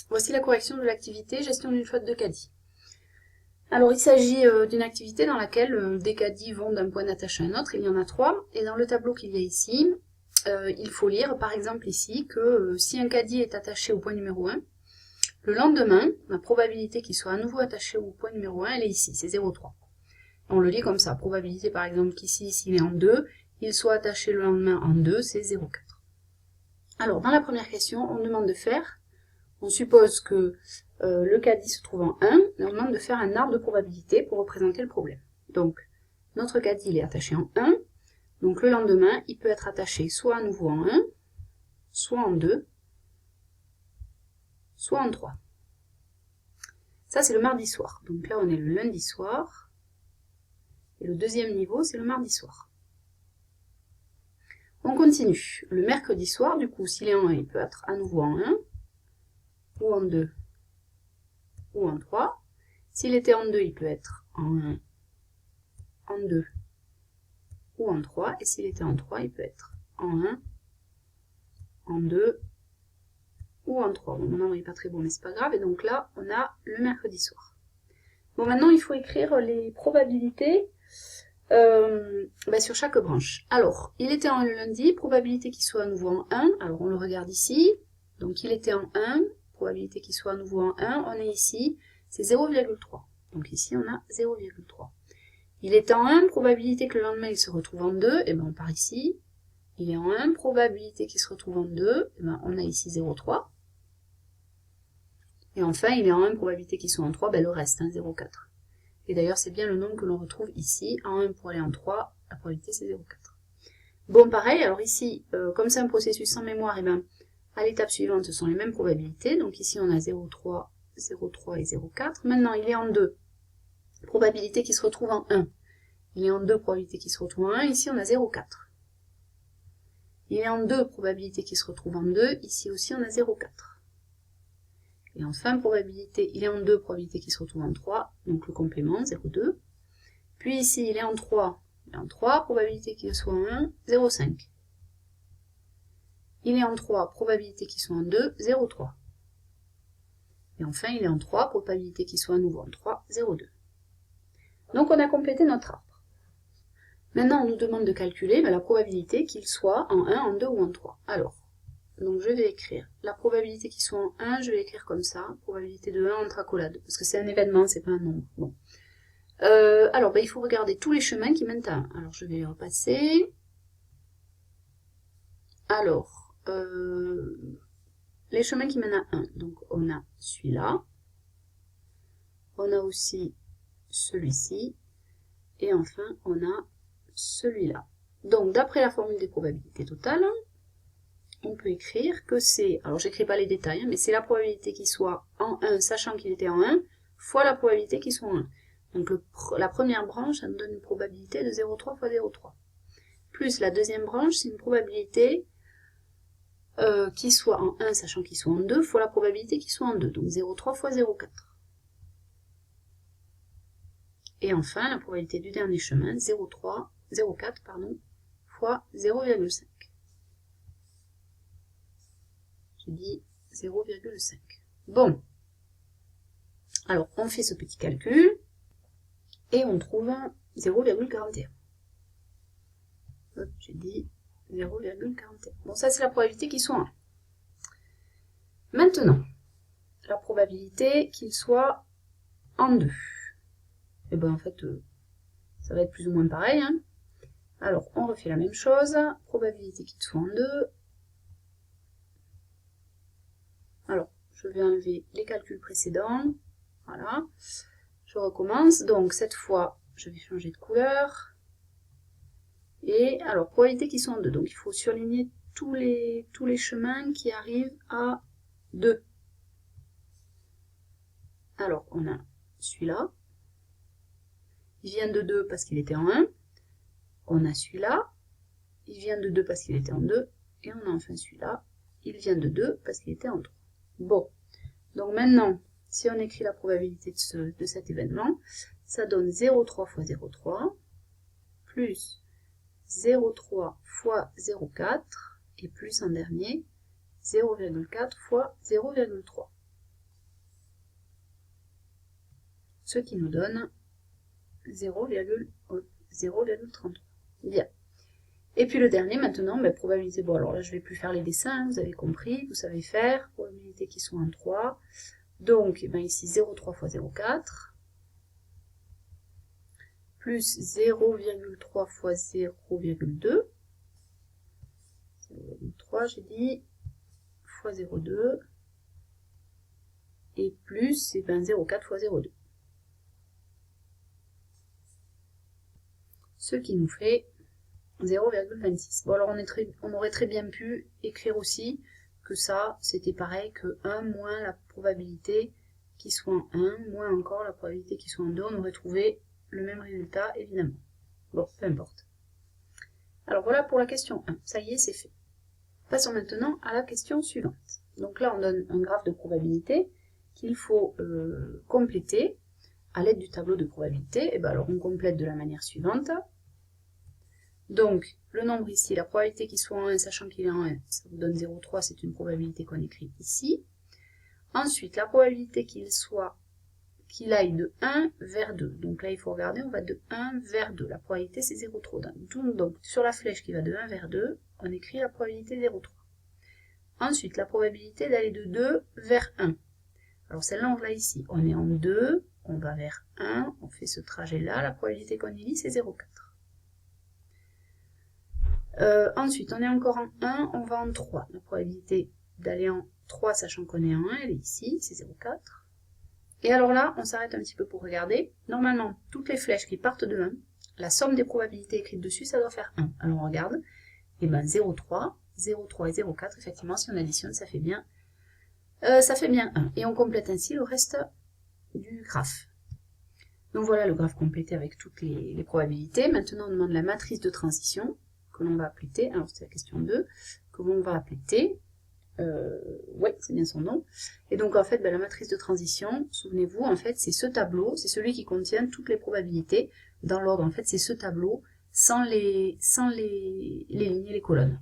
Voici la correction de l'activité gestion d'une flotte de caddies. Alors il s'agit d'une activité dans laquelle des caddies vont d'un point d'attache à un autre, il y en a 3, et dans le tableau qu'il y a ici, il faut lire par exemple ici que si un caddie est attaché au point numéro 1, le lendemain, la probabilité qu'il soit à nouveau attaché au point numéro 1, elle est ici, c'est 0,3. On le lit comme ça, probabilité par exemple qu'ici, s'il est en 2, il soit attaché le lendemain en 2, c'est 0,4. Alors dans la première question, on demande de faire, on suppose que le caddie se trouve en 1, et on demande de faire un arbre de probabilité pour représenter le problème. Donc, notre caddie il est attaché en 1, donc le lendemain, il peut être attaché soit à nouveau en 1, soit en 2, soit en 3. Ça, c'est le mardi soir. Donc là, on est le lundi soir, et le deuxième niveau, c'est le mardi soir. On continue. Le mercredi soir, du coup, s'il est en 1, il peut être à nouveau en 1, ou en 2, ou en 3. S'il était en 2, il peut être en 1, en 2, ou en 3. Et s'il était en 3, il peut être en 1, en 2, ou en 3. Bon, mon nombre n'est pas très bon, mais c'est pas grave. Et donc là, on a le mercredi soir. Bon, maintenant, il faut écrire les probabilités sur chaque branche. Alors, il était en lundi, probabilité qu'il soit à nouveau en 1. Alors, on le regarde ici. Donc, il était en 1, probabilité qu'il soit à nouveau en 1. On est ici, c'est 0,3. Donc ici, on a 0,3. Il est en 1, probabilité que le lendemain, il se retrouve en 2. Et bien, on part ici. Il est en 1, probabilité qu'il se retrouve en 2. Et bien, on a ici 0,3. Et enfin, il est en 1, probabilité qu'il soit en 3. Ben, le reste, 0,4. Et d'ailleurs, c'est bien le nombre que l'on retrouve ici. En 1 pour aller en 3, la probabilité, c'est 0,4. Bon, pareil, alors ici, comme c'est un processus sans mémoire, et bien, à l'étape suivante, ce sont les mêmes probabilités. Donc ici, on a 0,3, 0,3 et 0,4. Maintenant, il est en 2. Probabilité qu'il se retrouve en 1. Il est en 2, probabilité qu'il se retrouve en 1. Ici, on a 0,4. Il est en 2, probabilité qu'il se retrouve en 2. Ici aussi, on a 0,4. Et enfin, probabilité, il est en 2, probabilité qu'il se retrouve en 3. Donc le complément, 0,2. Puis ici, il est en 3. Il est en 3, probabilité qu'il soit en 1, 0,5. Il est en 3, probabilité qu'il soit en 2, 0,3. Et enfin, il est en 3, probabilité qu'il soit à nouveau en 3, 0,2. Donc on a complété notre arbre. Maintenant, on nous demande de calculer la probabilité qu'il soit en 1, en 2 ou en 3. Alors, donc je vais écrire la probabilité qu'il soit en 1, je vais l'écrire comme ça, probabilité de 1 entre accolades, parce que c'est un événement, c'est pas un nombre. Bon. Alors, il faut regarder tous les chemins qui mènent à 1. Alors, je vais les repasser. Alors, les chemins qui mènent à 1. Donc, on a celui-là. On a aussi celui-ci. Et enfin, on a celui-là. Donc, d'après la formule des probabilités totales, on peut écrire que c'est, alors j'écris pas les détails, mais c'est la probabilité qu'il soit en 1, sachant qu'il était en 1, fois la probabilité qu'il soit en 1. Donc la première branche, ça nous donne une probabilité de 0,3 fois 0,3. Plus la deuxième branche, c'est une probabilité qu'il soit en 1, sachant qu'il soit en 2, fois la probabilité qu'il soit en 2. Donc 0,3 fois 0,4. Et enfin, la probabilité du dernier chemin, 0,4 fois 0,5. J'ai dit 0,5. Bon. Alors, on fait ce petit calcul et on trouve 0,41. J'ai dit 0,41. Bon, ça, c'est la probabilité qu'il soit 1. Maintenant, la probabilité qu'il soit en 2. Et bien, en fait, ça va être plus ou moins pareil. Hein. Alors, on refait la même chose. Probabilité qu'il soit en 2. Alors, je vais enlever les calculs précédents. Voilà. Je recommence. Donc, cette fois, je vais changer de couleur. Et alors, probabilité qu'ils sont en 2. Donc, il faut surligner tous les chemins qui arrivent à 2. Alors, on a celui-là. Il vient de 2 parce qu'il était en 1. On a celui-là. Il vient de 2 parce qu'il était en 2. Et on a enfin celui-là. Il vient de 2 parce qu'il était en 3. Bon. Donc maintenant, si on écrit la probabilité de cet événement, ça donne 0,3 fois 0,3 plus 0,3 fois 0,4 et plus en dernier 0,4 fois 0,3. Ce qui nous donne 0,33. Bien. Et puis le dernier, maintenant, probabilité, bon alors là je ne vais plus faire les dessins, hein, vous avez compris, vous savez faire, probabilité qui soit en 3. Donc, ici 0,3 fois 0,4, plus 0,3 fois 0,2, 0,3 j'ai dit, fois 0,2, et plus 0,4 fois 0,2. Ce qui nous fait 0,26. Bon alors on aurait très bien pu écrire aussi que ça c'était pareil que 1 moins la probabilité qui soit en 1, moins encore la probabilité qui soit en 2, on aurait trouvé le même résultat évidemment. Bon, peu importe. Alors voilà pour la question 1, ça y est c'est fait. Passons maintenant à la question suivante. Donc là on donne un graphe de probabilité qu'il faut compléter à l'aide du tableau de probabilité. Et bien alors on complète de la manière suivante. Donc, le nombre ici, la probabilité qu'il soit en 1, sachant qu'il est en 1, ça vous donne 0,3, c'est une probabilité qu'on écrit ici. Ensuite, la probabilité qu'il aille de 1 vers 2. Donc là, il faut regarder, on va de 1 vers 2. La probabilité, c'est 0,3. Donc, sur la flèche qui va de 1 vers 2, on écrit la probabilité 0,3. Ensuite, la probabilité d'aller de 2 vers 1. Alors celle-là, on l'a ici. On est en 2, on va vers 1, on fait ce trajet-là. La probabilité qu'on élit, c'est 0,4. Ensuite, on est encore en 1, on va en 3. La probabilité d'aller en 3, sachant qu'on est en 1, elle est ici, c'est 0,4. Et alors là, on s'arrête un petit peu pour regarder. Normalement, toutes les flèches qui partent de 1, la somme des probabilités écrites dessus, ça doit faire 1. Alors on regarde, et 0,3, 0,3 et 0,4, effectivement, si on additionne, ça fait bien 1. Et on complète ainsi le reste du graphe. Donc voilà le graphe complété avec toutes les probabilités. Maintenant, on demande la matrice de transition que l'on va appeler T. Alors c'est la question 2, que l'on va appeler T. Oui, c'est bien son nom. Et donc en fait, la matrice de transition, souvenez-vous, en fait, c'est ce tableau, c'est celui qui contient toutes les probabilités. Dans l'ordre, en fait, c'est ce tableau, sans les lignes et les colonnes.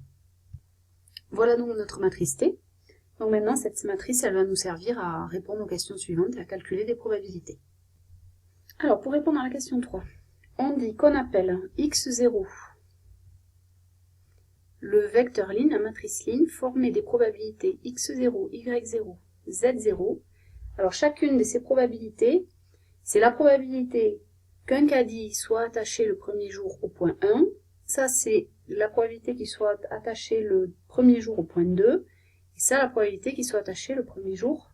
Voilà donc notre matrice T. Donc maintenant, cette matrice, elle va nous servir à répondre aux questions suivantes et à calculer des probabilités. Alors, pour répondre à la question 3, on dit qu'on appelle x0 le vecteur ligne, la matrice ligne, formée des probabilités x0, y0, z0. Alors chacune de ces probabilités, c'est la probabilité qu'un caddie soit attaché le premier jour au point 1. Ça, c'est la probabilité qu'il soit attaché le premier jour au point 2. Et ça, la probabilité qu'il soit attaché le premier jour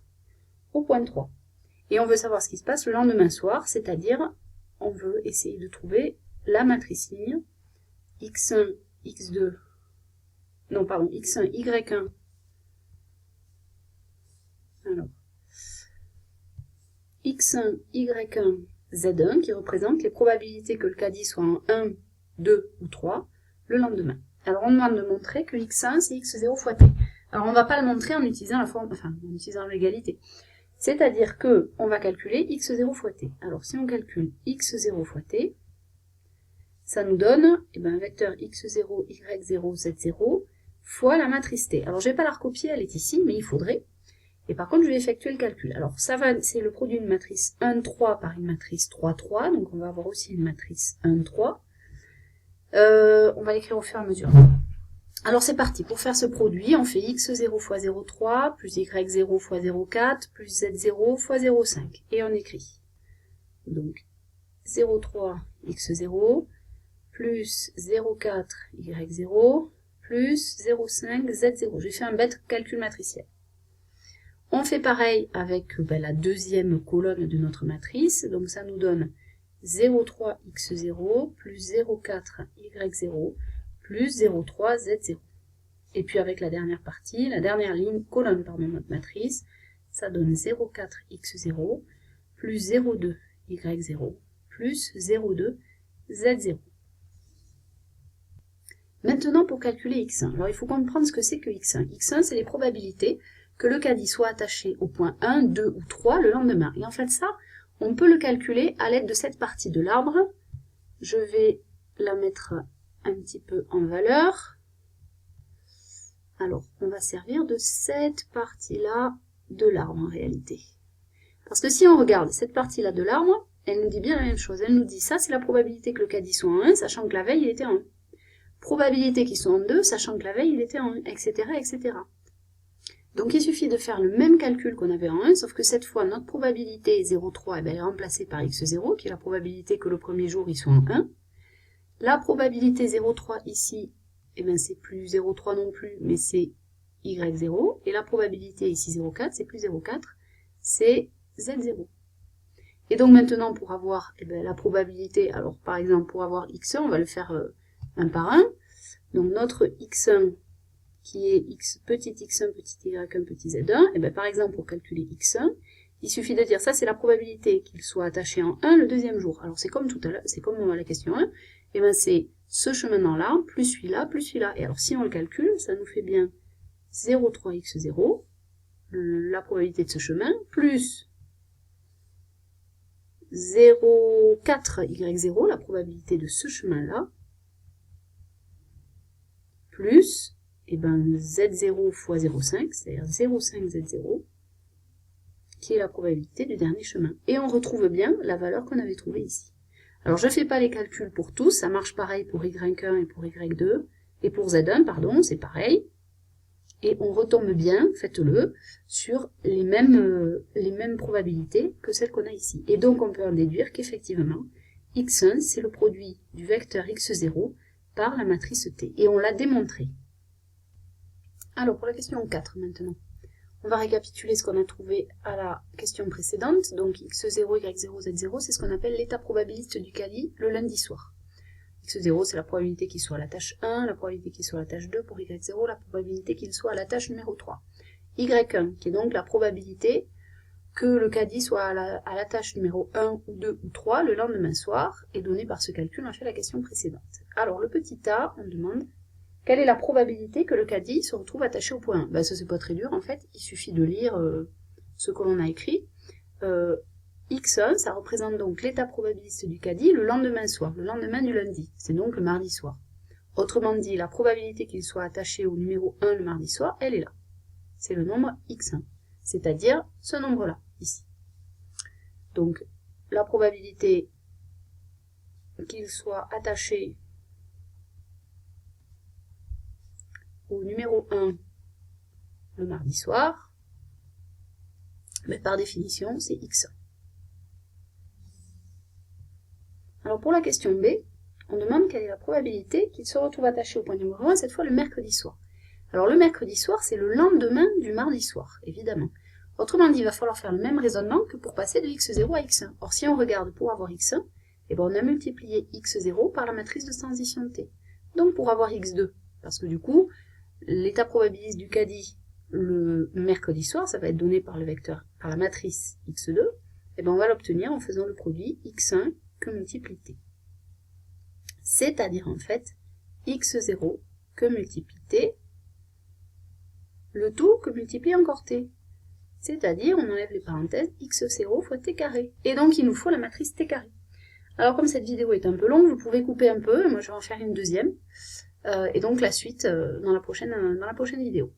au point 3. Et on veut savoir ce qui se passe le lendemain soir, c'est-à-dire, on veut essayer de trouver la matrice ligne x1, x2, non, pardon, x1, y1. Alors, x1, y1, z1, qui représente les probabilités que le caddie soit en 1, 2 ou 3 le lendemain. Alors, on demande de montrer que x1, c'est x0 fois t. Alors, on ne va pas le montrer en utilisant la forme, enfin, en utilisant l'égalité. C'est-à-dire que on va calculer x0 fois t. Alors, si on calcule x0 fois t, ça nous donne un vecteur x0, y0, z0, fois la matrice T. Alors, je ne vais pas la recopier, elle est ici, mais il faudrait. Et par contre, je vais effectuer le calcul. Alors, c'est le produit d'une matrice 1, 3 par une matrice 3, 3. Donc, on va avoir aussi une matrice 1, 3. On va l'écrire au fur et à mesure. Alors, c'est parti. Pour faire ce produit, on fait x0 fois 0,3, plus y0 fois 0,4, plus z0 fois 0,5. Et on écrit. Donc, 0,3 x0, plus 0,4 y0, plus 0,5 z0. J'ai fait un bête calcul matriciel. On fait pareil avec la deuxième colonne de notre matrice. Donc ça nous donne 0,3 x0 plus 0,4 y0 plus 0,3 z0. Et puis avec la dernière partie, la dernière colonne de notre matrice, ça donne 0,4 x0 plus 0,2 y0 plus 0,2 z0. Maintenant, pour calculer x1, alors il faut comprendre ce que c'est que x1. x1, c'est les probabilités que le caddie soit attaché au point 1, 2 ou 3 le lendemain. Et en fait, ça, on peut le calculer à l'aide de cette partie de l'arbre. Je vais la mettre un petit peu en valeur. Alors, on va servir de cette partie-là de l'arbre en réalité. Parce que si on regarde cette partie-là de l'arbre, elle nous dit bien la même chose. Elle nous dit, ça c'est la probabilité que le caddie soit en 1, sachant que la veille il était en 1. Probabilité qu'il soit en 2, sachant que la veille il était en 1, etc., etc. Donc il suffit de faire le même calcul qu'on avait en 1, sauf que cette fois notre probabilité 0,3 eh ben, elle est remplacée par x0, qui est la probabilité que le premier jour il soit en 1. La probabilité 0,3 ici, eh ben, c'est plus 0,3 non plus, mais c'est y0. Et la probabilité ici 0,4, c'est plus 0,4, c'est z0. Et donc maintenant pour avoir eh ben, la probabilité, alors par exemple pour avoir x1, on va le faire un par un. Donc notre x1 qui est petit x1, petit y1, petit z1, et bien par exemple pour calculer x1, il suffit de dire ça c'est la probabilité qu'il soit attaché en 1 le deuxième jour. Alors c'est comme tout à l'heure, c'est comme la question 1, et bien c'est ce chemin-là, plus celui-là, plus celui-là. Et alors si on le calcule, ça nous fait bien 0,3x0, la probabilité de ce chemin, plus 0,4y0, la probabilité de ce chemin-là, plus et ben, z0 fois 0,5, c'est-à-dire 0,5z0, qui est la probabilité du dernier chemin. Et on retrouve bien la valeur qu'on avait trouvée ici. Alors je ne fais pas les calculs pour tous, ça marche pareil pour y1 et pour y2, et pour z1, pardon, c'est pareil. Et on retombe bien, faites-le, sur les mêmes probabilités que celles qu'on a ici. Et donc on peut en déduire qu'effectivement, x1, c'est le produit du vecteur x0 par la matrice T. Et on l'a démontré. Alors pour la question 4 maintenant, on va récapituler ce qu'on a trouvé à la question précédente. Donc x0, y0, z0, c'est ce qu'on appelle l'état probabiliste du caddie le lundi soir. x0, c'est la probabilité qu'il soit à la tâche 1, la probabilité qu'il soit à la tâche 2, pour y0, la probabilité qu'il soit à la tâche numéro 3. y1, qui est donc la probabilité que le caddie soit à la tâche numéro 1 ou 2 ou 3 le lendemain soir, est donnée par ce calcul, on a fait la question précédente. Alors le petit a, on demande quelle est la probabilité que le caddie se retrouve attaché au point 1 ? Ben, ça c'est pas très dur en fait, il suffit de lire ce que l'on a écrit. x1, ça représente donc l'état probabiliste du caddie le lendemain soir, le lendemain du lundi, c'est donc le mardi soir. Autrement dit, la probabilité qu'il soit attaché au numéro 1 le mardi soir, elle est là. C'est le nombre x1, c'est-à-dire ce nombre-là, ici. Donc, la probabilité qu'il soit attaché au numéro 1 le mardi soir, mais par définition, c'est x1. Alors pour la question B, on demande quelle est la probabilité qu'il se retrouve attaché au point numéro 1, cette fois le mercredi soir. Alors le mercredi soir, c'est le lendemain du mardi soir, évidemment. Autrement dit, il va falloir faire le même raisonnement que pour passer de x0 à x1. Or, si on regarde pour avoir x1, eh ben, on a multiplié x0 par la matrice de transition de t. Donc pour avoir x2, parce que du coup, l'état probabiliste du caddie le mercredi soir, ça va être donné par le vecteur, par la matrice x2, et ben on va l'obtenir en faisant le produit x1 que multiplie t. C'est-à-dire en fait x0 que multiplie t, le tout que multiplie encore t. C'est-à-dire, on enlève les parenthèses, x0 fois t carré. Et donc il nous faut la matrice t carré. Alors comme cette vidéo est un peu longue, vous pouvez couper un peu, moi je vais en faire une deuxième. Et donc la suite dans la prochaine vidéo.